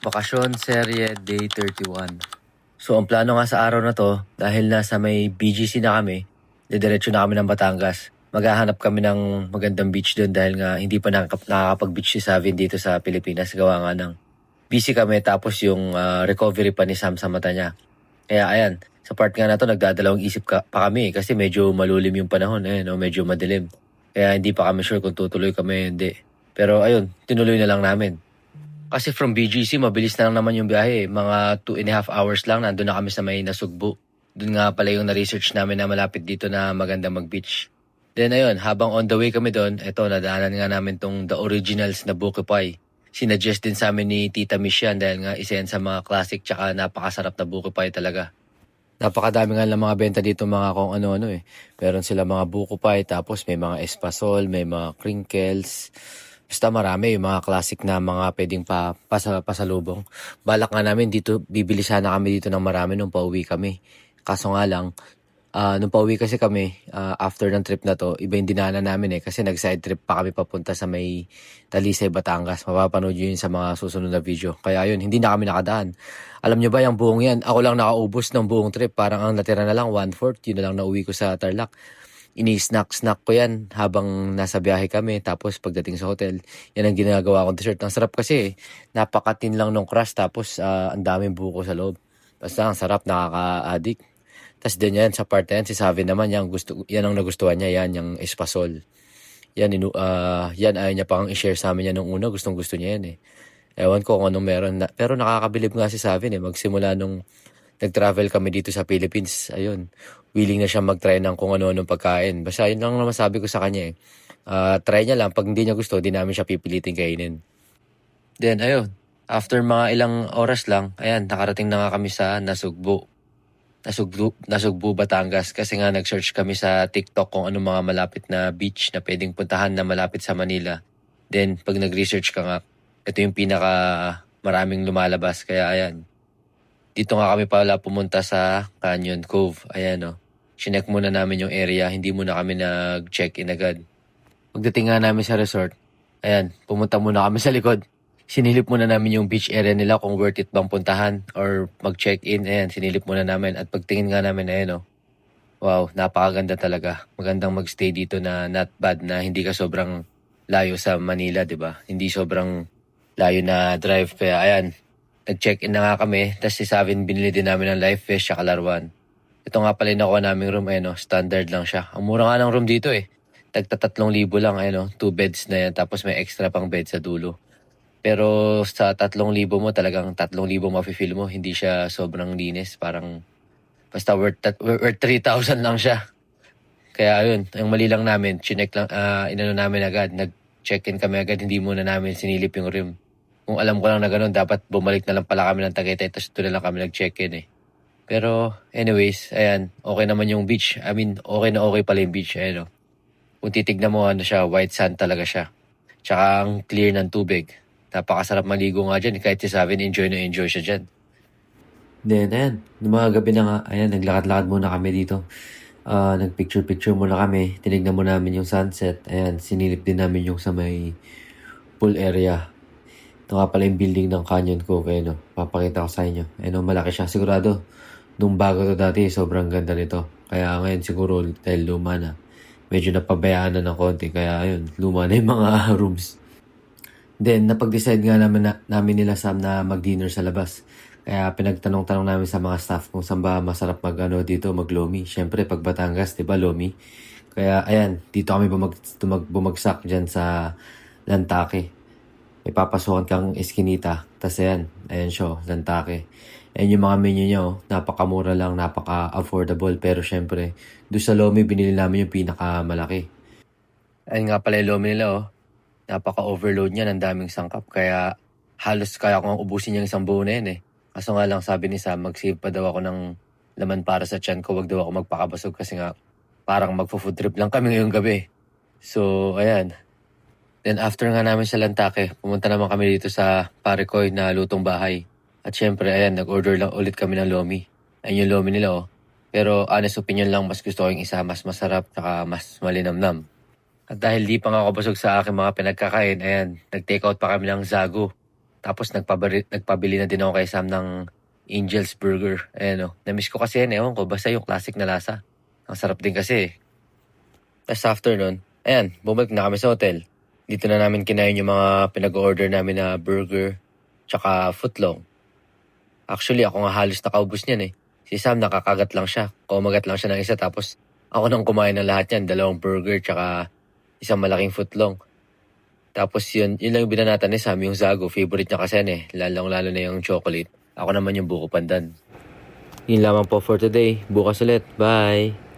Bakasyon Serye Day 31. So ang plano nga sa araw na to, dahil nasa may BGC na kami, didiretso na kami ng Batangas. Maghahanap kami ng magandang beach doon dahil nga hindi pa nakakapag-beach si Savin dito sa Pilipinas. Gawa nga ng busy kami tapos yung recovery pa ni Sam sa mata niya. Kaya ayan, sa part nga na to nagdadalawang isip pa kami kasi medyo malulim yung panahon, medyo madilim. Kaya hindi pa kami sure kung tutuloy kami hindi. Pero ayun, tinuloy na lang namin. Kasi from BGC, mabilis na lang naman yung biyahe. Mga 2.5 hours lang, nandun na kami sa may Nasugbu. Doon nga pala yung na-research namin na malapit dito na maganda mag-beach. Then ayun, habang on the way kami doon, eto, nadaanan nga namin tong The Originals na Buko Pie. Sinuggest din sa amin ni Tita Mish yan dahil nga isa yan sa mga classic tsaka napakasarap na Buko Pie talaga. Napakadami nga lang mga benta dito mga kung ano-ano eh. Meron sila mga Buko Pie, tapos may mga espasol, may mga crinkles. Basta marami yung mga classic na mga pwedeng pasalubong. Balak nga namin dito, bibili sana kami dito ng marami nung pauwi kami. Kaso nga lang, nung pauwi kasi kami, after ng trip na to, iba yung dinaanan namin kasi nag-side trip pa kami papunta sa may Talisay, Batangas. Mapapanood yun sa mga susunod na video. Kaya yun, hindi na kami nakadaan. Alam nyo ba yung buong yan? Ako lang nakaubos ng buong trip. Parang ang natira na lang, 1/4. Yun na lang nauwi ko sa Tarlac. Ini-snack ko yan habang nasa biyahe kami. Tapos pagdating sa hotel, yan ang ginagawa kong dessert. Ang sarap kasi, napakatin lang nung crust. Tapos ang daming buko sa loob. Basta ang sarap, nakaka-addict. Tapos din yan, sa part na yan, si Savin naman, yan ang nagustuhan niya, yan, yung espasol. Yan, yan ayaw niya pang i-share sa amin yan nung una. Gustong gusto niya yan eh. Ewan ko kung anong meron. Pero nakakabilib nga si Savin Magsimula nung nag-travel kami dito sa Philippines, ayun, willing na siya mag-try ng kung ano-anong pagkain. Basta yun lang naman sabi ko sa kanya try niya lang. Pag hindi niya gusto, di namin siya pipilitin kainin. Then ayun, after mga ilang oras lang, ayan, nakarating na nga kami sa Nasugbu, Batangas. Kasi nga nag-search kami sa TikTok kung ano mga malapit na beach na pwedeng puntahan na malapit sa Manila. Then pag nag-research ka nga, ito yung pinaka maraming lumalabas. Kaya ayan, dito nga kami pala pumunta sa Canyon Cove. Ayan Chinek muna namin yung area, hindi muna kami nag-check-in agad. Pagdating nga namin sa resort, ayan, pumunta muna kami sa likod. Sinilip muna namin yung beach area nila kung worth it bang puntahan or mag-check-in. Ayan, sinilip muna namin. At pagtingin nga namin, ayan wow, napakaganda talaga. Magandang magstay dito na not bad na hindi ka sobrang layo sa Manila, di ba? Hindi sobrang layo na drive. Kaya ayan, nag-check-in na nga kami. Tapos si Savin, binili din namin ng live fish at laruan. Ito nga pala yung nakuha naming room. Standard lang siya. Ang mura nga ng room dito Tagta 3,000 lang. 2 beds na yan. Tapos may extra pang bed sa dulo. Pero sa 3,000 mo, talagang 3,000 mafe-feel mo. Hindi siya sobrang linis. Parang basta worth 3,000 lang siya. Kaya ayun, ang mali lang namin. Chinek lang, inano namin agad. Nag-check-in kami agad. Hindi muna namin sinilip yung room. Kung alam ko lang na ganun, dapat bumalik na lang pala kami ng Tagaytay tapos doon na lang kami nag-check-in Pero anyways, ayan, okay naman yung beach. I mean, okay na okay pala yung beach. Kung titignan mo, siya, white sand talaga siya. Tsaka ang clear ng tubig. Napakasarap maligo nga dyan. Kahit si Savin, enjoy na enjoy siya dyan. Then, ayan, nung mga gabi na nga, ayan, naglakad-lakad muna kami dito. Nagpicture-picture muna kami. Tinignan muna namin yung sunset. Ayan, sinilip din namin yung sa may pool area. Ito nga pala yung building ng Canyon Cove. Papakita ko sa inyo. Malaki siya. Sigurado, nung bago to dati, sobrang ganda nito. Kaya ngayon siguro, dahil luma na, medyo napabayaan na ng konti. Kaya ayun, luma na yung mga rooms. Then, napag-decide nga namin nila Sam na mag-dinner sa labas. Kaya pinagtanong-tanong namin sa mga staff kung saan ba masarap dito, mag-lomi. Siyempre, pag Batangas, di ba, lomi? Kaya, ayan, dito kami bumagsak dyan sa Lantake. May papasukan kang eskinita. Tapos ayan siya, Lantake. Ayan yung mga menu niya, napakamura lang, napaka-affordable. Pero syempre, doon sa lomi, binili namin yung pinakamalaki. Ayun nga pala yung lomi nila, napaka-overload niya, ng daming sangkap. Kaya halos kaya kong ubusin yung isang buo na yun Kaso nga lang, sabi ni Sam, mag-save pa daw ako ng laman para sa tiyan ko. Wag daw ako magpakabasog kasi nga, parang magpo-food trip lang kami ngayong gabi. So, ayan. Then after nga namin sa Lantake, pumunta naman kami dito sa Parekoy na lutong bahay. At syempre, ayan, nag-order lang ulit kami ng lomi. Ayun yung lomi nila Pero honest opinion lang, mas gusto ko yung isa, mas masarap, saka mas malinamnam. At dahil di pa nga ako busog sa aking mga pinagkakain, ayan, nag-take out pa kami ng Zagu. Tapos nagpabili na din ako kay Sam ng Angel's Burger. Ayan o. Na-miss ko kasi yan. Ewan ko. Basta yung classic na lasa. Ang sarap din kasi eh. Tapos after nun, ayan, bumalik na kami sa hotel. Dito na namin kinain yung mga pinag-order namin na burger tsaka footlong. Actually, ako nga halos nakaubos niyan eh. Si Sam nakakagat lang siya. Kumagat lang siya ng isa tapos ako nang kumain ng lahat yan. 2 burger tsaka isang malaking footlong. Tapos yun lang yung binanatan ni Sam, yung Zago. Favorite niya kasi yan eh. Lalong-lalo na yung chocolate. Ako naman yung buko pandan. Yun lamang po for today. Bukas ulit. Bye!